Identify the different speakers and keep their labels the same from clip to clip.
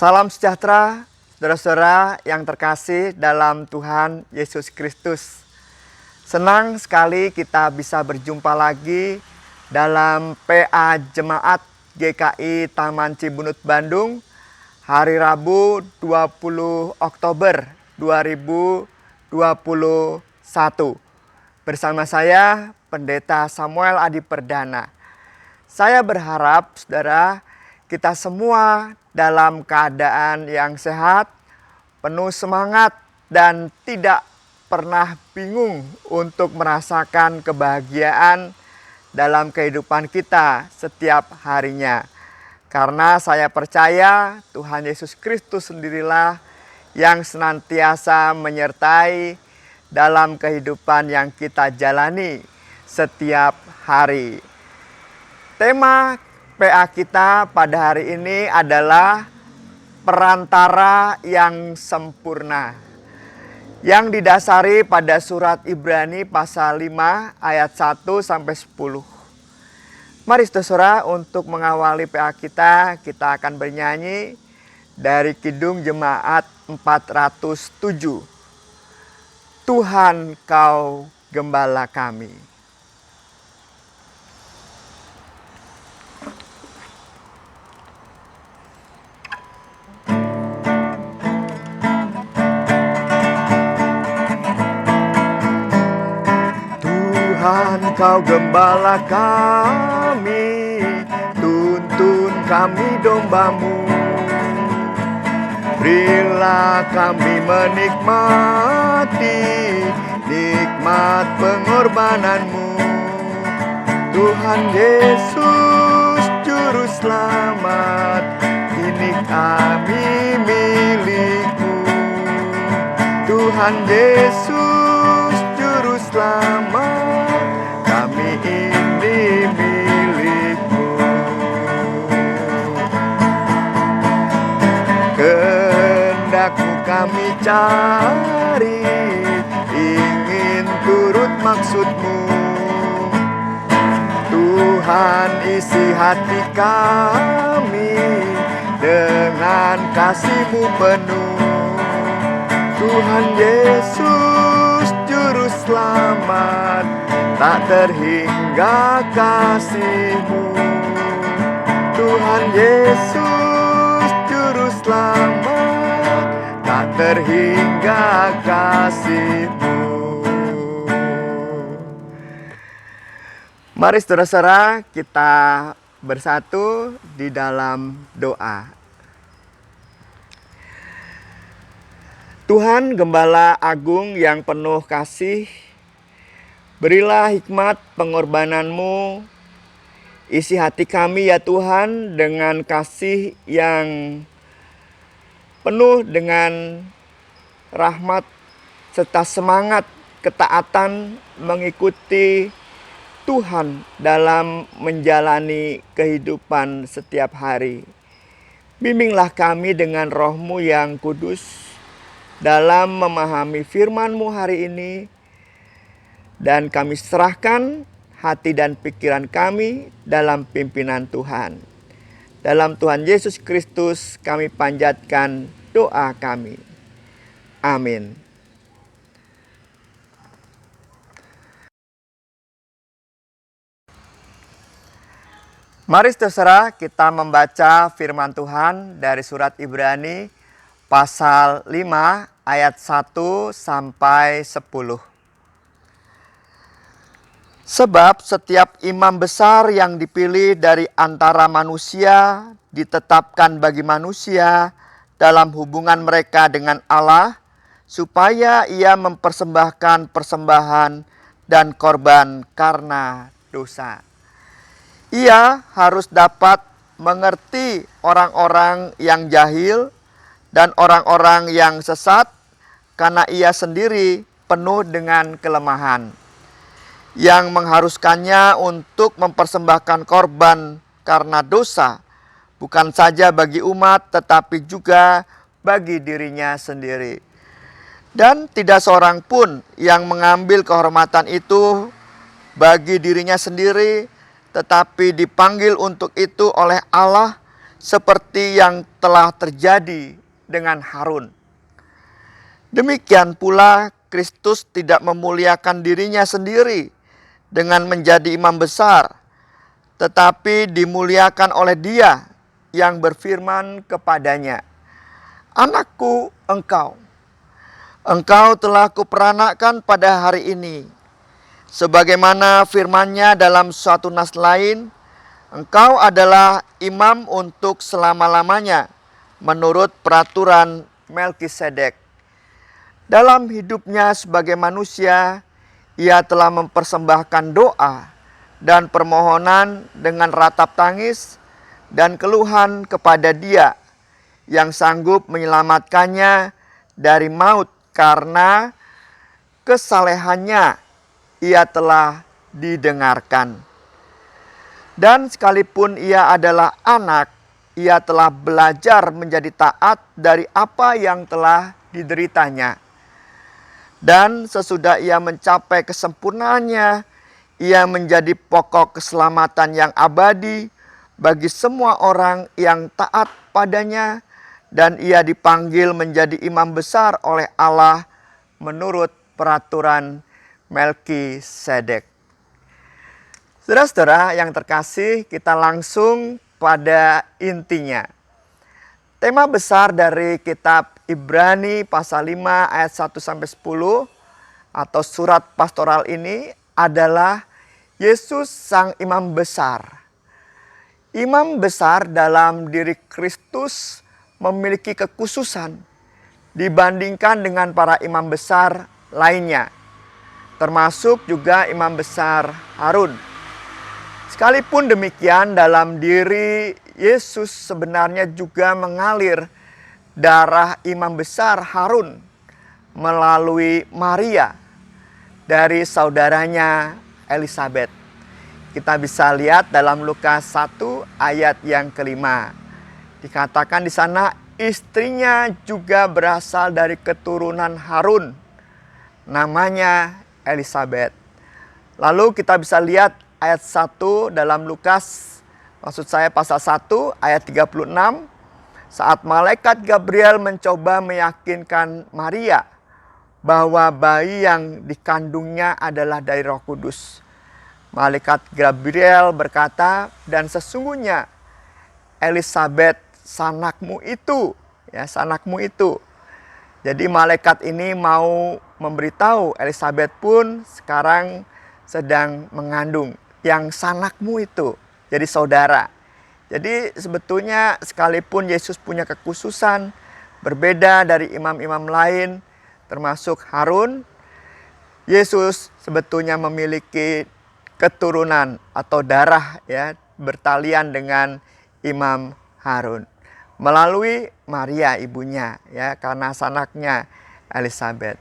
Speaker 1: Salam sejahtera, saudara-saudara yang terkasih dalam Tuhan Yesus Kristus. Senang sekali kita bisa berjumpa lagi dalam PA Jemaat GKI Taman Cibunut Bandung hari Rabu 20 Oktober 2021. Bersama saya Pendeta Samuel Adi Perdana. Saya berharap saudara kita semua dalam keadaan yang sehat, penuh semangat, dan tidak pernah bingung untuk merasakan kebahagiaan dalam kehidupan kita setiap harinya. Karena saya percaya Tuhan Yesus Kristus sendirilah yang senantiasa menyertai dalam kehidupan yang kita jalani setiap hari. Tema PA kita pada hari ini adalah perantara yang sempurna, yang didasari pada surat Ibrani pasal 5 ayat 1 sampai 10. Mari saudara, untuk mengawali PA kita akan bernyanyi dari Kidung Jemaat 407. Tuhan Kau Gembala Kami. Tuhan Kau Gembala kami, tuntun kami domba-Mu. Berilah kami menikmati nikmat pengorbanan-Mu. Tuhan Yesus Juru Selamat, ini kami milik-Mu. Tuhan Yesus Juru Selamat, kami ini milik-Mu. Kehendak-Mu kami cari, ingin turut maksud-Mu. Tuhan, isi hati kami dengan kasih-Mu penuh. Tuhan Yesus Juru Selamat, tak terhingga kasih-Mu. Tuhan Yesus Juru Selamat, tak terhingga kasih-Mu. Mari saudara-saudara kita bersatu di dalam doa. Tuhan Gembala Agung yang penuh kasih, berilah hikmat pengorbanan-Mu, isi hati kami ya Tuhan dengan kasih yang penuh dengan rahmat serta semangat ketaatan mengikuti Tuhan dalam menjalani kehidupan setiap hari. Bimbinglah kami dengan Roh-Mu yang kudus dalam memahami firman-Mu hari ini, dan kami serahkan hati dan pikiran kami dalam pimpinan Tuhan. Dalam Tuhan Yesus Kristus kami panjatkan doa kami. Amin. Mari saudara kita membaca firman Tuhan dari surat Ibrani pasal 5 ayat 1 sampai 10. Sebab setiap imam besar yang dipilih dari antara manusia ditetapkan bagi manusia dalam hubungan mereka dengan Allah, supaya ia mempersembahkan persembahan dan korban karena dosa. Ia harus dapat mengerti orang-orang yang jahil dan orang-orang yang sesat, karena ia sendiri penuh dengan kelemahan, yang mengharuskannya untuk mempersembahkan korban karena dosa, bukan saja bagi umat, tetapi juga bagi dirinya sendiri. Dan tidak seorang pun yang mengambil kehormatan itu bagi dirinya sendiri, tetapi dipanggil untuk itu oleh Allah, seperti yang telah terjadi dengan Harun. Demikian pula Kristus tidak memuliakan dirinya sendiri dengan menjadi imam besar, tetapi dimuliakan oleh Dia yang berfirman kepadanya, "Anakku, engkau telah kuperanakkan pada hari ini." Sebagaimana firman-Nya dalam suatu nas lain, "Engkau adalah imam untuk selama-lamanya menurut peraturan Melkisedek." Dalam hidupnya sebagai manusia, ia telah mempersembahkan doa dan permohonan dengan ratap tangis dan keluhan kepada Dia yang sanggup menyelamatkannya dari maut, karena kesalehannya ia telah didengarkan. Dan sekalipun ia adalah anak, ia telah belajar menjadi taat dari apa yang telah dideritanya. Dan sesudah ia mencapai kesempurnaannya, ia menjadi pokok keselamatan yang abadi bagi semua orang yang taat padanya, dan ia dipanggil menjadi imam besar oleh Allah menurut peraturan Melkisedek. Saudara-saudara yang terkasih, kita langsung pada intinya. Tema besar dari kitab Ibrani pasal 5 ayat 1-10 atau surat pastoral ini adalah Yesus sang imam besar. Imam besar dalam diri Kristus memiliki kekhususan dibandingkan dengan para imam besar lainnya, termasuk juga imam besar Harun. Sekalipun demikian, dalam diri Yesus sebenarnya juga mengalir darah imam besar Harun melalui Maria dari saudaranya Elisabet. Kita bisa lihat dalam Lukas 1 ayat yang kelima. Dikatakan di sana, istrinya juga berasal dari keturunan Harun, namanya Elisabet. Lalu kita bisa lihat ayat 1 dalam Lukas, maksud saya pasal 1 ayat 36, saat malaikat Gabriel mencoba meyakinkan Maria bahwa bayi yang dikandungnya adalah dari Roh Kudus. Malaikat Gabriel berkata, "Dan sesungguhnya Elisabet sanakmu itu." Ya, sanakmu itu. Jadi malaikat ini mau memberitahu Elisabet pun sekarang sedang mengandung yang sanakmu itu, jadi saudara. Jadi sebetulnya sekalipun Yesus punya kekhususan berbeda dari imam-imam lain, termasuk Harun, Yesus sebetulnya memiliki keturunan atau darah ya bertalian dengan Imam Harun melalui Maria ibunya ya, karena sanaknya Elisabet.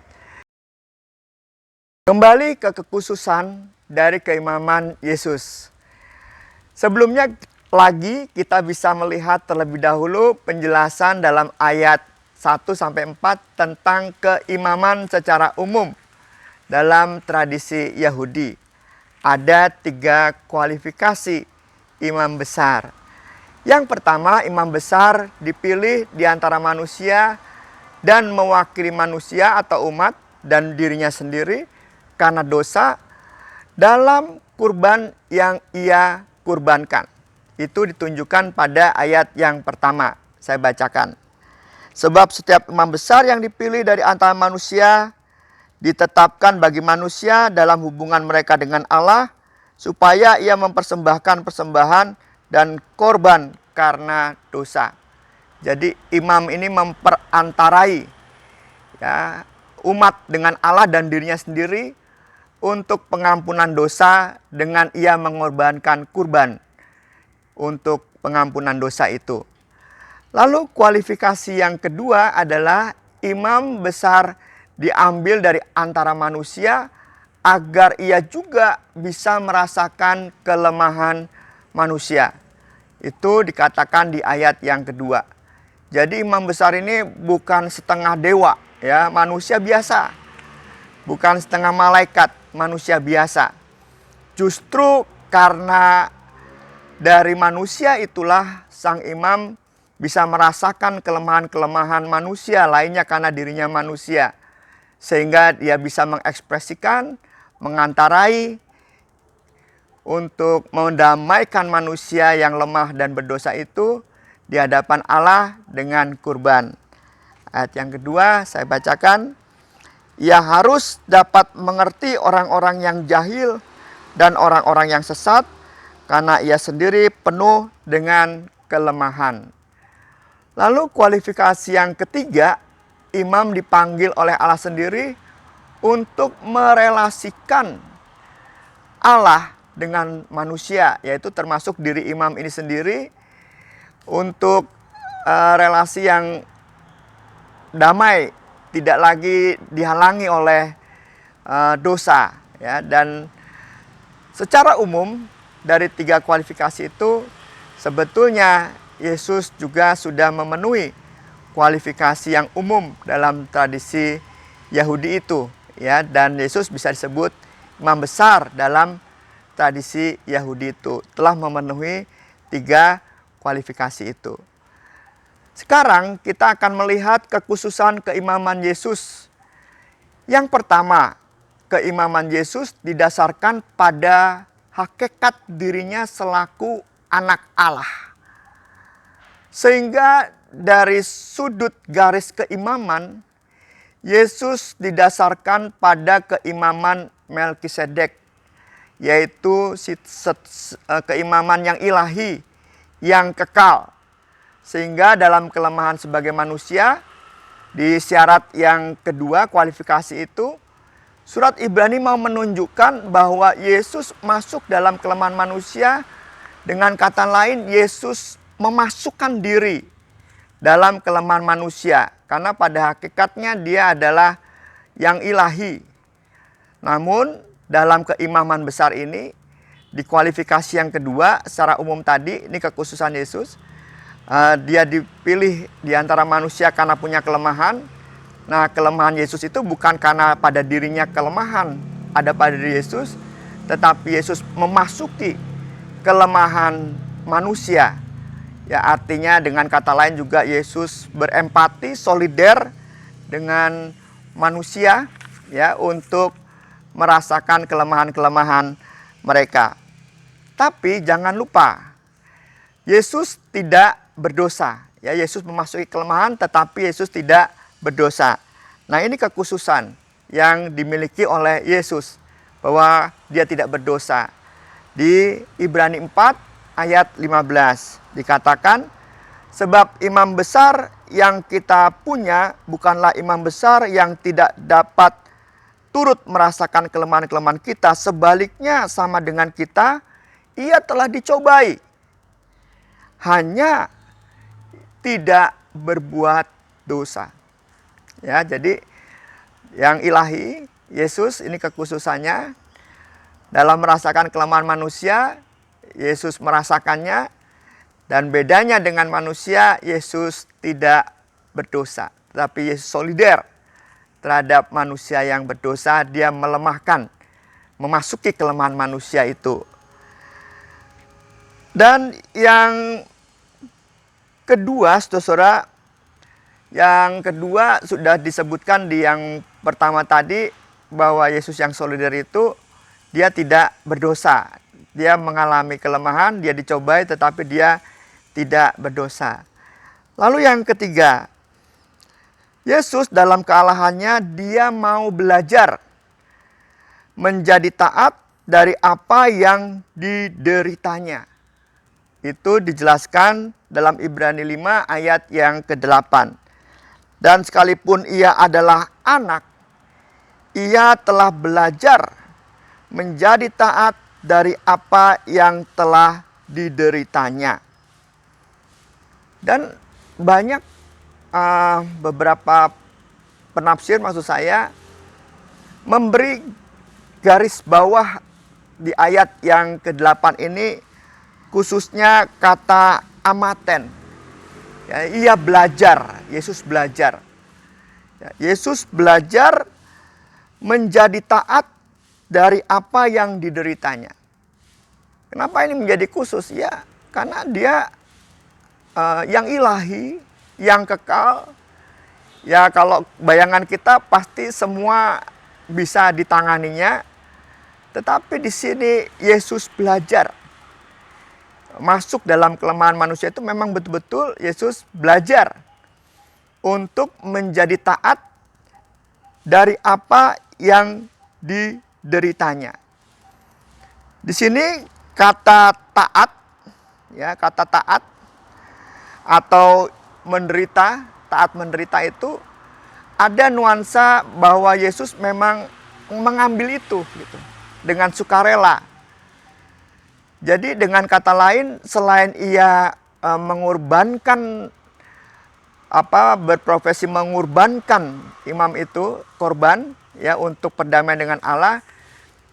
Speaker 1: Kembali ke kekhususan dari keimaman Yesus. Sebelumnya lagi kita bisa melihat terlebih dahulu penjelasan dalam ayat 1-4 tentang keimaman secara umum dalam tradisi Yahudi. Ada 3 kualifikasi imam besar. Yang pertama, imam besar dipilih di antara manusia dan mewakili manusia atau umat dan dirinya sendiri karena dosa dalam kurban yang ia kurbankan. Itu ditunjukkan pada ayat yang pertama. Saya bacakan. Sebab setiap imam besar yang dipilih dari antara manusia ditetapkan bagi manusia dalam hubungan mereka dengan Allah, supaya ia mempersembahkan persembahan dan korban karena dosa. Jadi imam ini memperantarai ya, umat dengan Allah dan dirinya sendiri untuk pengampunan dosa dengan ia mengorbankan kurban untuk pengampunan dosa itu. Lalu kualifikasi yang kedua adalah imam besar diambil dari antara manusia agar ia juga bisa merasakan kelemahan manusia. Itu dikatakan di ayat yang kedua. Jadi imam besar ini bukan setengah dewa, ya, manusia biasa. Bukan setengah malaikat, manusia biasa. Justru karena dari manusia itulah sang imam bisa merasakan kelemahan-kelemahan manusia lainnya karena dirinya manusia. Sehingga dia bisa mengekspresikan, mengantarai untuk mendamaikan manusia yang lemah dan berdosa itu di hadapan Allah dengan kurban. Ayat yang kedua saya bacakan. Ia harus dapat mengerti orang-orang yang jahil dan orang-orang yang sesat, karena ia sendiri penuh dengan kelemahan. Lalu kualifikasi yang ketiga, imam dipanggil oleh Allah sendiri untuk merelasikan Allah dengan manusia, yaitu termasuk diri imam ini sendiri, untuk relasi yang damai, tidak lagi dihalangi oleh dosa, ya. Dan secara umum dari tiga kualifikasi itu sebetulnya Yesus juga sudah memenuhi kualifikasi yang umum dalam tradisi Yahudi itu, ya. Dan Yesus bisa disebut imam besar dalam tradisi Yahudi itu, telah memenuhi tiga kualifikasi itu. Sekarang kita akan melihat kekhususan keimaman Yesus. Yang pertama, keimaman Yesus didasarkan pada hakikat dirinya selaku anak Allah. Sehingga dari sudut garis keimaman, Yesus didasarkan pada keimaman Melkisedek, yaitu keimaman yang ilahi, yang kekal. Sehingga dalam kelemahan sebagai manusia, di syarat yang kedua kualifikasi itu, surat Ibrani mau menunjukkan bahwa Yesus masuk dalam kelemahan manusia. Dengan kata lain, Yesus memasukkan diri dalam kelemahan manusia, karena pada hakikatnya dia adalah yang ilahi. Namun dalam keimaman besar ini, di kualifikasi yang kedua secara umum tadi, ini kekhususan Yesus, dia dipilih di antara manusia karena punya kelemahan. Nah, kelemahan Yesus itu bukan karena pada dirinya kelemahan ada pada diri Yesus, tetapi Yesus memasuki kelemahan manusia. Ya, artinya dengan kata lain juga Yesus berempati, solider dengan manusia, ya, untuk merasakan kelemahan-kelemahan mereka. Tapi jangan lupa, Yesus tidak berdosa. Ya, Yesus memasuki kelemahan tetapi Yesus tidak berdosa. Nah, ini kekhususan yang dimiliki oleh Yesus, bahwa dia tidak berdosa. Di Ibrani 4 ayat 15 dikatakan, sebab imam besar yang kita punya bukanlah imam besar yang tidak dapat turut merasakan kelemahan-kelemahan kita. Sebaliknya sama dengan kita, ia telah dicobai, hanya tidak berbuat dosa. Ya, jadi yang ilahi, Yesus ini kekhususannya dalam merasakan kelemahan manusia, Yesus merasakannya, dan bedanya dengan manusia, Yesus tidak berdosa, tetapi Yesus solider terhadap manusia yang berdosa. Dia melemahkan, memasuki kelemahan manusia itu. Dan yang kedua, saudara, yang kedua sudah disebutkan di yang pertama tadi, bahwa Yesus yang solider itu dia tidak berdosa. Dia mengalami kelemahan, dia dicobai tetapi dia tidak berdosa. Lalu yang ketiga, Yesus dalam kealahannya dia mau belajar menjadi taat dari apa yang dideritanya. Itu dijelaskan dalam Ibrani 5 ayat yang ke-8. Dan sekalipun ia adalah anak, ia telah belajar menjadi taat dari apa yang telah dideritanya. Dan banyak beberapa penafsir, maksud saya, memberi garis bawah di ayat yang ke-8 ini, khususnya kata amaten. Ya, ia belajar, Yesus belajar. Ya, Yesus belajar menjadi taat dari apa yang dideritanya. Kenapa ini menjadi khusus? Ya, Karena dia yang ilahi, yang kekal. Ya kalau bayangan kita pasti semua bisa ditanganinya. Tetapi di sini Yesus belajar. Masuk dalam kelemahan manusia itu memang betul-betul Yesus belajar untuk menjadi taat dari apa yang dideritanya. Di sini kata taat, ya kata taat atau menderita, taat menderita itu ada nuansa bahwa Yesus memang mengambil itu gitu, dengan sukarela. Jadi dengan kata lain, selain ia mengorbankan berprofesi mengorbankan imam itu korban ya untuk perdamaian dengan Allah,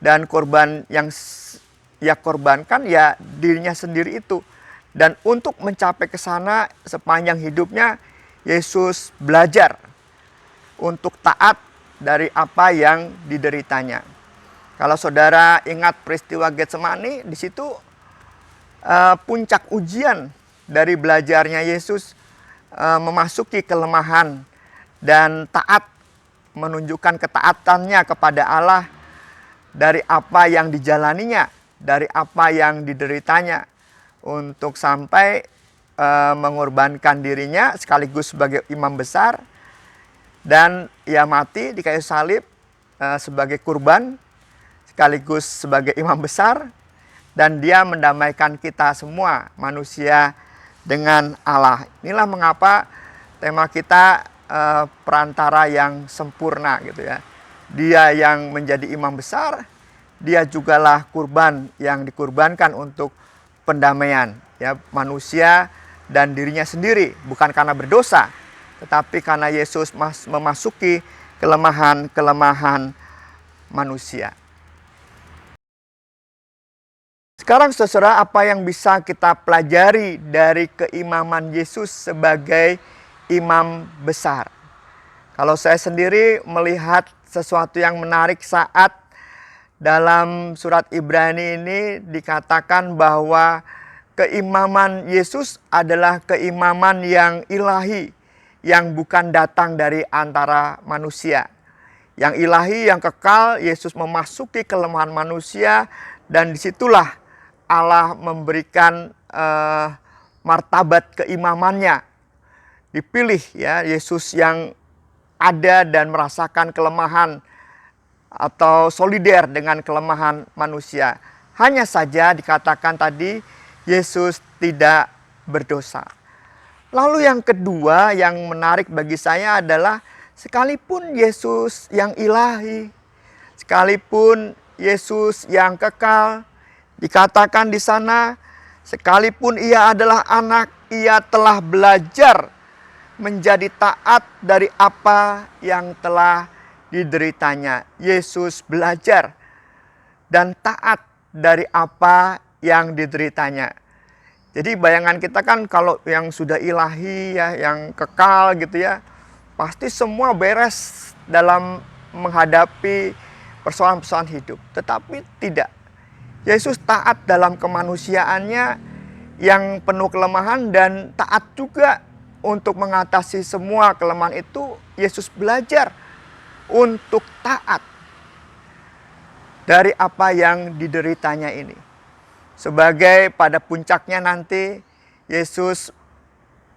Speaker 1: dan korban yang ia korbankan ya dirinya sendiri itu. Dan untuk mencapai ke sana sepanjang hidupnya Yesus belajar untuk taat dari apa yang dideritanya. Kalau saudara ingat peristiwa Getsemani, di situ puncak ujian dari belajarnya Yesus, memasuki kelemahan dan taat, menunjukkan ketaatannya kepada Allah dari apa yang dijalaninya, dari apa yang dideritanya, untuk sampai mengorbankan dirinya sekaligus sebagai imam besar, dan ia mati di kayu salib sebagai kurban sekaligus sebagai imam besar, dan dia mendamaikan kita semua manusia dengan Allah. Inilah mengapa tema kita perantara yang sempurna gitu ya. Dia yang menjadi imam besar, dia jugalah kurban yang dikurbankan untuk pendamaian ya manusia dan dirinya sendiri, bukan karena berdosa, tetapi karena Yesus memasuki kelemahan-kelemahan manusia. Sekarang saudara, apa yang bisa kita pelajari dari keimaman Yesus sebagai imam besar? Kalau saya sendiri melihat sesuatu yang menarik saat dalam surat Ibrani ini dikatakan bahwa keimaman Yesus adalah keimaman yang ilahi, yang bukan datang dari antara manusia. Yang ilahi, yang kekal, Yesus memasuki kelemahan manusia, dan disitulah Allah memberikan martabat keimamannya. Dipilih ya Yesus yang ada dan merasakan kelemahan atau solider dengan kelemahan manusia. Hanya saja dikatakan tadi Yesus tidak berdosa. Lalu yang kedua yang menarik bagi saya adalah sekalipun Yesus yang ilahi, sekalipun Yesus yang kekal, dikatakan di sana, sekalipun ia adalah anak, ia telah belajar menjadi taat dari apa yang telah dideritanya. Yesus belajar dan taat dari apa yang dideritanya. Jadi bayangan kita kan kalau yang sudah ilahi ya, yang kekal gitu ya, pasti semua beres dalam menghadapi persoalan-persoalan hidup. Tetapi tidak. Yesus taat dalam kemanusiaannya yang penuh kelemahan, dan taat juga untuk mengatasi semua kelemahan itu. Yesus belajar untuk taat dari apa yang dideritanya ini. Sebagai pada puncaknya nanti Yesus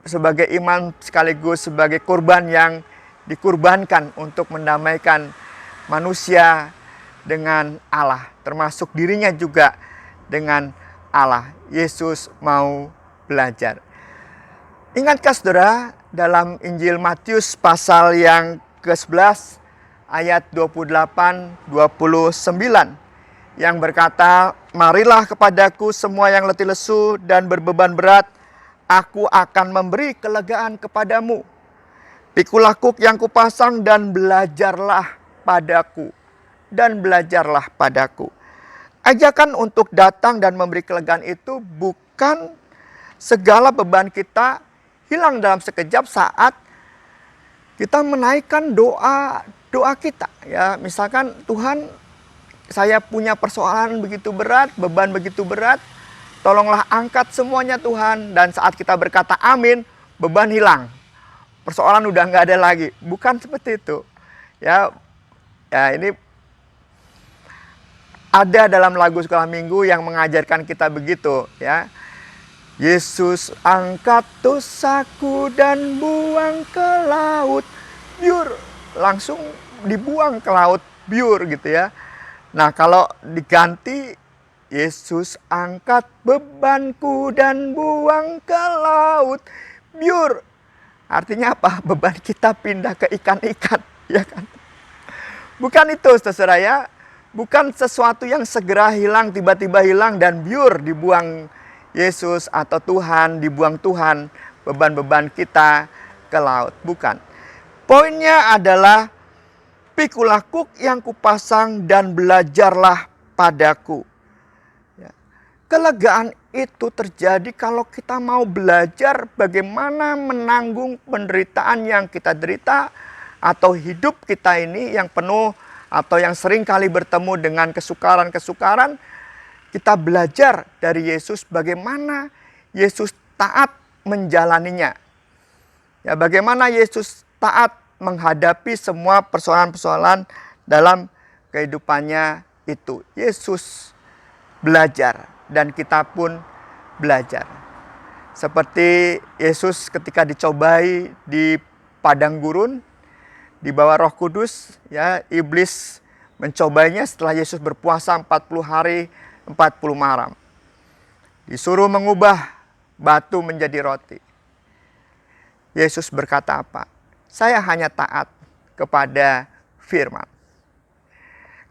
Speaker 1: sebagai imam sekaligus sebagai kurban yang dikurbankan untuk mendamaikan manusia dengan Allah, termasuk dirinya juga dengan Allah. Yesus mau belajar. Ingatkah saudara dalam Injil Matius pasal yang ke-11 ayat 28-29 yang berkata, "Marilah kepadaku semua yang letih lesu dan berbeban berat, aku akan memberi kelegaan kepadamu. Pikulah kuk yang kupasang dan belajarlah padaku." Dan belajarlah padaku. Ajakan untuk datang dan memberi kelegaan itu bukan segala beban kita hilang dalam sekejap saat kita menaikkan doa kita. Ya, misalkan, Tuhan, saya punya persoalan begitu berat, beban begitu berat, Tolonglah angkat semuanya Tuhan. Dan saat kita berkata amin, beban hilang. Persoalan udah nggak ada lagi. Bukan seperti itu. Ya, ini ada dalam lagu sekolah minggu yang mengajarkan kita begitu. Ya, Yesus angkat dosaku dan buang ke laut biur. Langsung dibuang ke laut biur gitu ya. Nah, kalau diganti Yesus angkat bebanku dan buang ke laut biur. Artinya apa? Beban kita pindah ke ikan-ikan, ya kan? Bukan itu, saudara ya. Bukan sesuatu yang segera hilang, tiba-tiba hilang dan biur dibuang Yesus atau Tuhan, dibuang Tuhan beban-beban kita ke laut. Bukan. Poinnya adalah pikulah kuk yang kupasang dan belajarlah padaku. Kelegaan itu terjadi kalau kita mau belajar bagaimana menanggung penderitaan yang kita derita atau hidup kita ini yang penuh atau yang sering kali bertemu dengan kesukaran-kesukaran. Kita belajar dari Yesus bagaimana Yesus taat menjalaninya. Ya, bagaimana Yesus taat menghadapi semua persoalan-persoalan dalam kehidupannya itu. Yesus belajar. Dan kita pun belajar. Seperti Yesus ketika dicobai di padang gurun, di bawah Roh Kudus, ya, iblis mencobanya setelah Yesus berpuasa 40 hari, 40 malam. Disuruh mengubah batu menjadi roti. Yesus berkata apa? Saya hanya taat kepada firman,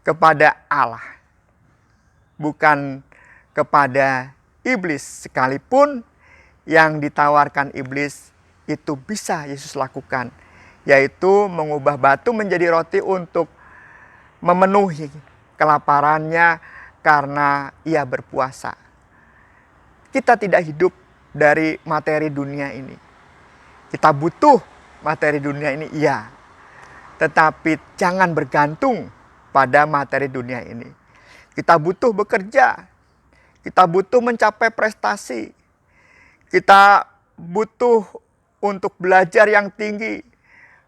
Speaker 1: kepada Allah, bukan kepada iblis. Sekalipun yang ditawarkan iblis itu bisa Yesus lakukan, yaitu mengubah batu menjadi roti untuk memenuhi kelaparannya karena ia berpuasa. Kita tidak hidup dari materi dunia ini. Kita butuh materi dunia ini, iya. Tetapi jangan bergantung pada materi dunia ini. Kita butuh bekerja. Kita butuh mencapai prestasi. Kita butuh untuk belajar yang tinggi,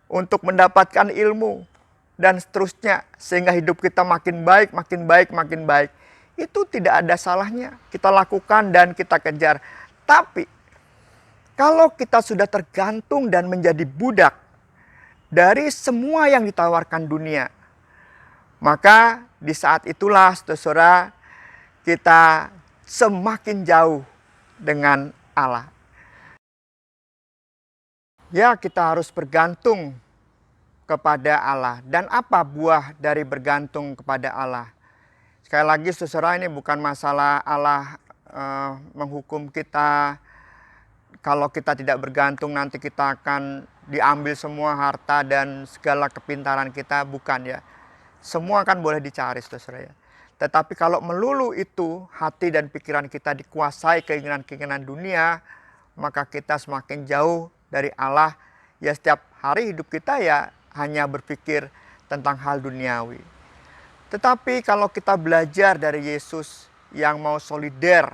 Speaker 1: untuk mendapatkan ilmu, dan seterusnya. Sehingga hidup kita makin baik, makin baik, makin baik. Itu tidak ada salahnya. Kita lakukan dan kita kejar. Tapi, kalau kita sudah tergantung dan menjadi budak dari semua yang ditawarkan dunia, maka di saat itulah, saudara, kita semakin jauh dengan Allah. Ya, kita harus bergantung kepada Allah. Dan apa buah dari bergantung kepada Allah? Sekali lagi, saudara, ini bukan masalah Allah menghukum kita. Kalau kita tidak bergantung, nanti kita akan diambil semua harta dan segala kepintaran kita. Bukan ya. Semua kan boleh dicari, saudara ya. Tetapi kalau melulu itu hati dan pikiran kita dikuasai keinginan-keinginan dunia, maka kita semakin jauh dari Allah. Ya, setiap hari hidup kita ya hanya berpikir tentang hal duniawi. Tetapi kalau kita belajar dari Yesus yang mau solider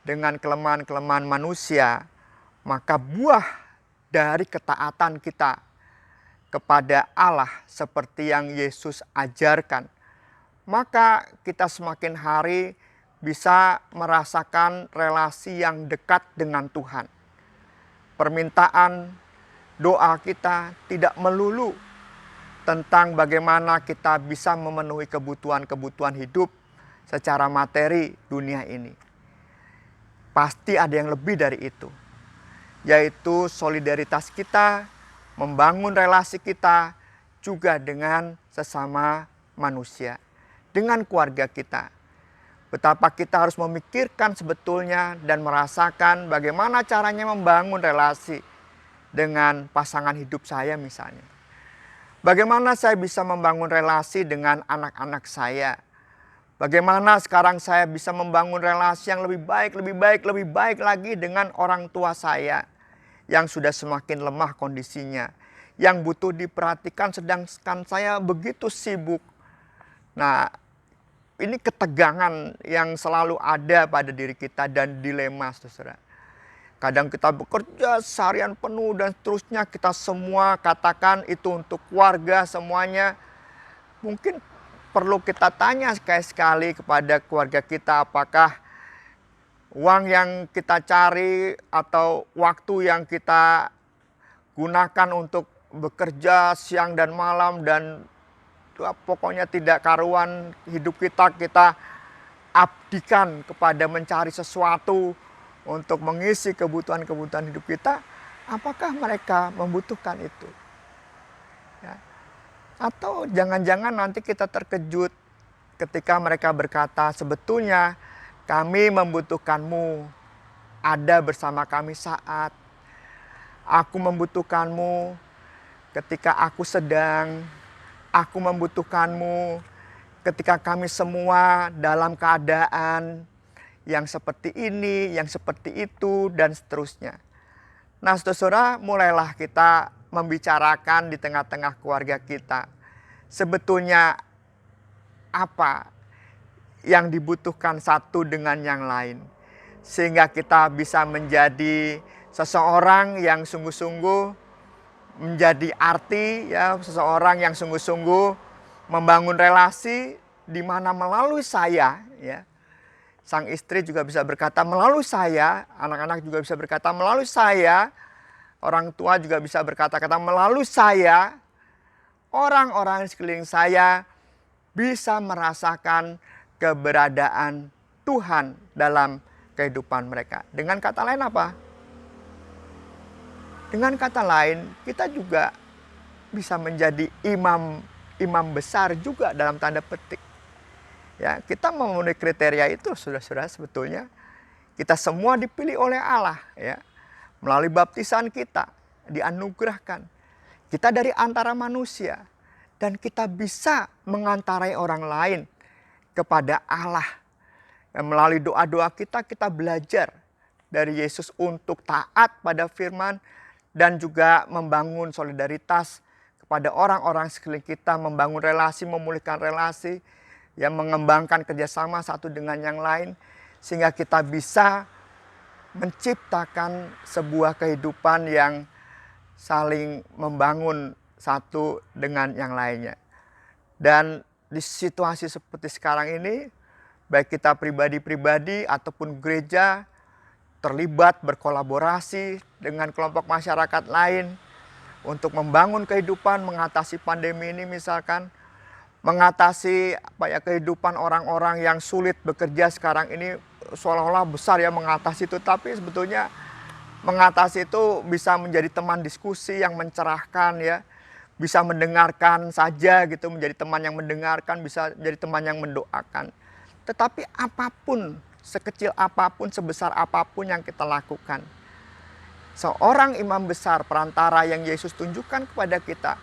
Speaker 1: dengan kelemahan-kelemahan manusia, maka buah dari ketaatan kita kepada Allah seperti yang Yesus ajarkan, maka kita semakin hari bisa merasakan relasi yang dekat dengan Tuhan. Permintaan doa kita tidak melulu tentang bagaimana kita bisa memenuhi kebutuhan-kebutuhan hidup secara materi dunia ini. Pasti ada yang lebih dari itu, yaitu solidaritas kita, membangun relasi kita juga dengan sesama manusia, dengan keluarga kita. Betapa kita harus memikirkan sebetulnya dan merasakan bagaimana caranya membangun relasi dengan pasangan hidup saya misalnya. Bagaimana saya bisa membangun relasi dengan anak-anak saya. Bagaimana sekarang saya bisa membangun relasi yang lebih baik, lebih baik, lebih baik lagi dengan orang tua saya yang sudah semakin lemah kondisinya, yang butuh diperhatikan sedangkan saya begitu sibuk. Nah, ini ketegangan yang selalu ada pada diri kita dan dilema, saudara. Kadang kita bekerja seharian penuh dan seterusnya, kita semua katakan itu untuk keluarga semuanya. Mungkin perlu kita tanya sekali-sekali kepada keluarga kita, apakah uang yang kita cari atau waktu yang kita gunakan untuk bekerja siang dan malam dan pokoknya tidak karuan hidup kita abdikan kepada mencari sesuatu untuk mengisi kebutuhan-kebutuhan hidup kita, apakah mereka membutuhkan itu? Ya. Atau jangan-jangan nanti kita terkejut ketika mereka berkata, sebetulnya kami membutuhkanmu, ada bersama kami saat aku membutuhkanmu ketika aku sedang, aku membutuhkanmu ketika kami semua dalam keadaan yang seperti ini, yang seperti itu, dan seterusnya. Nah, saudara, mulailah kita membicarakan di tengah-tengah keluarga kita. Sebetulnya apa yang dibutuhkan satu dengan yang lain. Sehingga kita bisa menjadi seseorang yang sungguh-sungguh menjadi arti, ya, seseorang yang sungguh-sungguh membangun relasi di mana melalui saya, ya, sang istri juga bisa berkata melalui saya, anak-anak juga bisa berkata melalui saya, orang tua juga bisa berkata-kata melalui saya, orang-orang di sekeliling saya bisa merasakan keberadaan Tuhan dalam kehidupan mereka. Dengan kata lain apa? Dengan kata lain, kita juga bisa menjadi imam besar juga dalam tanda petik. Ya, kita memenuhi kriteria itu, saudara-saudara, sebetulnya kita semua dipilih oleh Allah, ya. Melalui baptisan kita dianugerahkan. Kita dari antara manusia dan kita bisa mengantarai orang lain kepada Allah. Dan melalui doa-doa kita belajar dari Yesus untuk taat pada firman dan juga membangun solidaritas kepada orang-orang sekeliling kita, membangun relasi, memulihkan relasi, yang mengembangkan kerjasama satu dengan yang lain, sehingga kita bisa menciptakan sebuah kehidupan yang saling membangun satu dengan yang lainnya. Dan di situasi seperti sekarang ini, baik kita pribadi-pribadi ataupun gereja terlibat berkolaborasi dengan kelompok masyarakat lain untuk membangun kehidupan, mengatasi pandemi ini misalkan, mengatasi kehidupan orang-orang yang sulit bekerja sekarang ini, seolah-olah besar ya mengatasi itu, tapi sebetulnya mengatasi itu bisa menjadi teman diskusi yang mencerahkan, ya, bisa mendengarkan saja gitu, menjadi teman yang mendengarkan, bisa jadi teman yang mendoakan. Tetapi apapun, sekecil apapun, sebesar apapun yang kita lakukan, seorang imam besar perantara yang Yesus tunjukkan kepada kita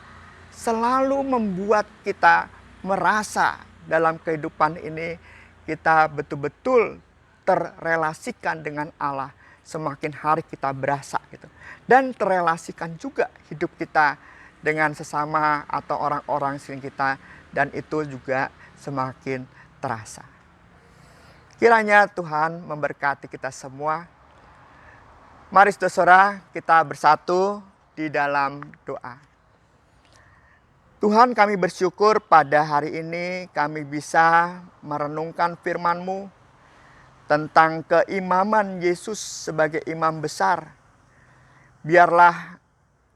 Speaker 1: selalu membuat kita merasa dalam kehidupan ini kita betul-betul terrelasikan dengan Allah. Semakin hari kita berasa gitu. Dan terrelasikan juga hidup kita dengan sesama atau orang-orang sekeliling kita. Dan itu juga semakin terasa. Kiranya Tuhan memberkati kita semua. Mari saudara, kita bersatu di dalam doa. Tuhan, kami bersyukur pada hari ini kami bisa merenungkan firman-Mu tentang keimaman Yesus sebagai imam besar. Biarlah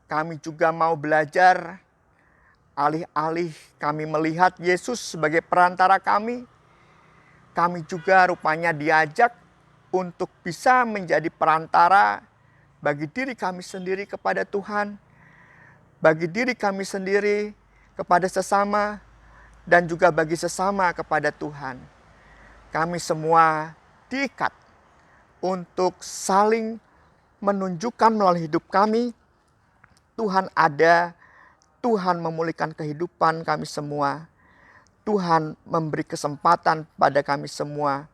Speaker 1: kami juga mau belajar, alih-alih kami melihat Yesus sebagai perantara kami juga rupanya diajak untuk bisa menjadi perantara bagi diri kami sendiri kepada Tuhan, bagi diri kami sendiri kepada sesama, dan juga bagi sesama kepada Tuhan. Kami semua diikat untuk saling menunjukkan melalui hidup kami, Tuhan ada, Tuhan memulihkan kehidupan kami semua. Tuhan memberi kesempatan pada kami semua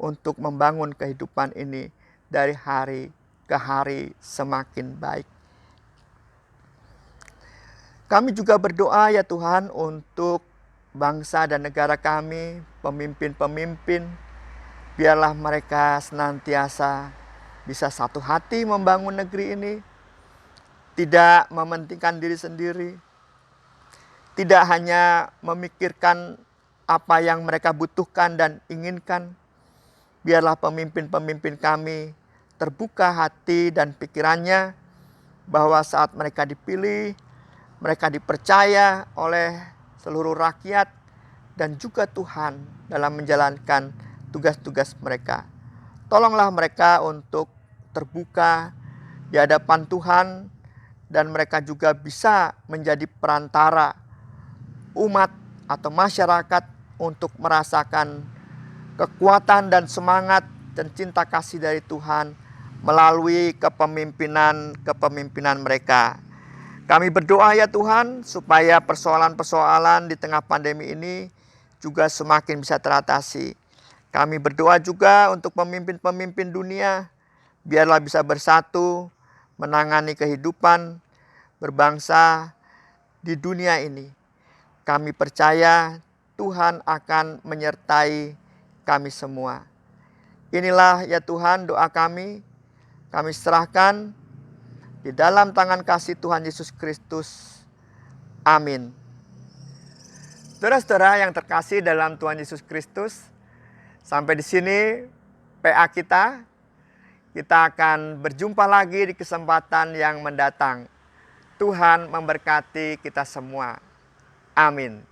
Speaker 1: untuk membangun kehidupan ini dari hari ke hari semakin baik. Kami juga berdoa ya Tuhan untuk bangsa dan negara kami, pemimpin-pemimpin, biarlah mereka senantiasa bisa satu hati membangun negeri ini, tidak mementingkan diri sendiri, tidak hanya memikirkan apa yang mereka butuhkan dan inginkan. Biarlah pemimpin-pemimpin kami terbuka hati dan pikirannya, bahwa saat mereka dipilih, mereka dipercaya oleh seluruh rakyat dan juga Tuhan dalam menjalankan tugas-tugas mereka. Tolonglah mereka untuk terbuka di hadapan Tuhan, dan mereka juga bisa menjadi perantara umat atau masyarakat untuk merasakan kekuatan dan semangat dan cinta kasih dari Tuhan melalui kepemimpinan mereka. Kami berdoa ya Tuhan, supaya persoalan-persoalan di tengah pandemi ini juga semakin bisa teratasi. Kami berdoa juga untuk pemimpin-pemimpin dunia, biarlah bisa bersatu, menangani kehidupan berbangsa di dunia ini. Kami percaya Tuhan akan menyertai kami semua. Inilah ya Tuhan doa kami serahkan di dalam tangan kasih Tuhan Yesus Kristus. Amin. Saudara-saudara yang terkasih dalam Tuhan Yesus Kristus, sampai di sini PA kita. Kita akan berjumpa lagi di kesempatan yang mendatang. Tuhan memberkati kita semua. Amin.